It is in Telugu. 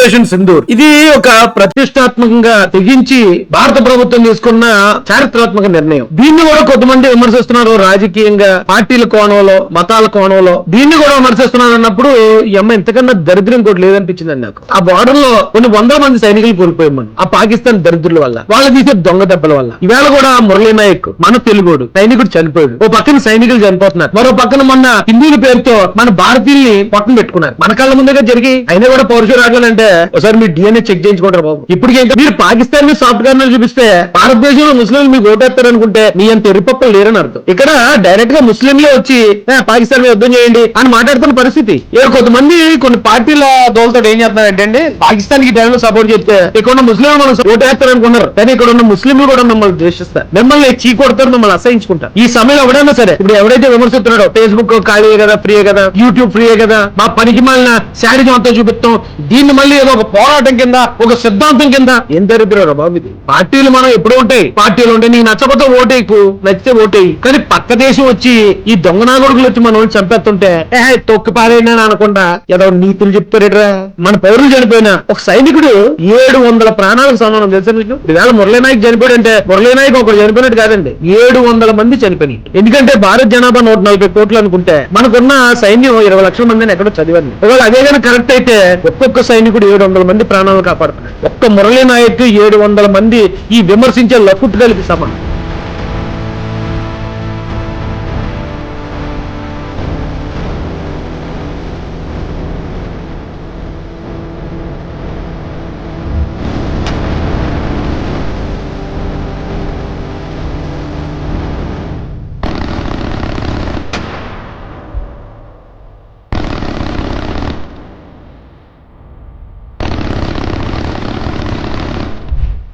ఆపరేషన్ సింధూర్ ఇది ఒక ప్రతిష్టాత్మకంగా తెగించి భారత ప్రభుత్వం తీసుకున్న చారిత్రాత్మక నిర్ణయం. దీన్ని కూడా కొంతమంది విమర్శిస్తున్నారు రాజకీయంగా, పార్టీల కోణంలో, మతాల కోణంలో. దీన్ని కూడా విమర్శిస్తున్నారు అన్నప్పుడు ఈ అమ్మ ఇంతకన్నా దరిద్రం కూడా లేదనిపించింది నాకు. ఆ బార్డర్ లో కొన్ని వందల మంది సైనికులు కోల్పోయాం మనం ఆ పాకిస్తాన్ దరిద్రుల వల్ల, వాళ్ళు తీసే దొంగ దెబ్బల వల్ల. ఈవేళ కూడా మురళీ నాయక్ మన తెలుగుడు సైనికుడు చనిపోయాడు. ఓ పక్కన సైనికులు చనిపోతున్నారు, మరో పక్కన మొన్న హిందువుల పేరుతో మన భారతీయుల్ని పక్కన పెట్టుకున్నారు. మన కళ్ళ ముందుగా జరిగి అయినా కూడా పౌరుషం రావాలంటే ఒకసారి మీరు డిఎన్ఏ చెక్ చేయించుకుంటారు బాబు. ఇప్పటికే మీరు పాకిస్తాన్ ని సాఫ్ట్ కార్నర్ చూపిస్తే భారతదేశంలో ముస్లింలు మీకు ఓటేస్తారనుకుంటే మీ అంత ఎరుపప్పలు లేరని అర్థం. ఇక్కడ డైరెక్ట్ గా ముస్లింలే వచ్చి పాకిస్తాన్ మీద యుద్ధం చేయండి అని మాట్లాడుతున్న పరిస్థితి. కొంతమంది కొన్ని పార్టీల దోలతో ఏం చేస్తున్నారంటే పాకిస్తాన్ కి టైంలో సపోర్ట్ చేస్తే ఇక్కడ ఉన్న ముస్లింలు మనం ఓటేస్తారు అనుకున్నారు, కానీ ఇక్కడ ఉన్న ముస్లింలు కూడా మిమ్మల్ని ద్వేషిస్తారు, మిమ్మల్ని చీ కొడతారు, మిమ్మల్ని అసహించుకుంటారు. ఈ సమయంలో ఎవడైనా సరే ఇప్పుడు ఎవడైతే విమర్శిస్తున్నాడో ఫేస్బుక్ ఖాళీ కదా, ఫ్రీ కదా, యూట్యూబ్ ఫ్రీ కదా, మా పనికి మళ్ళీ శారీజం అంతా చూపిస్తాం, దీన్ని మళ్ళీ ఏదో ఒక పోరాటం కింద, ఒక సిద్ధాంతం కింద. ఏం దరిద్రం బాబు ఇది. పార్టీలు మనం ఎప్పుడు ఉంటాయి, పార్టీలు ఉంటాయి, నీకు నచ్చకపోతే ఓటేకు, నచ్చితే ఓటేయి. కానీ పక్క దేశం వచ్చి ఈ దొంగనాగొడుకులు వచ్చి మనం చంపేస్తుంటే తొక్కి పారైనా అనకుండా ఏదో నీతులు చెప్తారేట్రా. మన పౌరులు చనిపోయినా ఒక సైనికుడు 700 ప్రాణాలకు సమానం తెలుసా మీకు. ఇవాళ మురళీ నాయక్ చనిపోయాడు అంటే మురళీ నాయక్ ఒకరు చనిపోయినట్టు కాదండి, 700 మంది చనిపోయి. ఎందుకంటే భారత జనాభా 140 కోట్లు అనుకుంటే మనకున్న సైన్యం 20 లక్షల మందిని ఎక్కడో చదివండి. ఒకవేళ అదే కానీ కరెక్ట్ అయితే ఒక్కొక్క సైనికుడు 700 మంది ప్రాణాలు కాపాడుతున్నాడు. ఒక్క మురళీ నాయక్ 700 మంది ఈ విమర్శించే లఫుట్ కలిపి సమానం.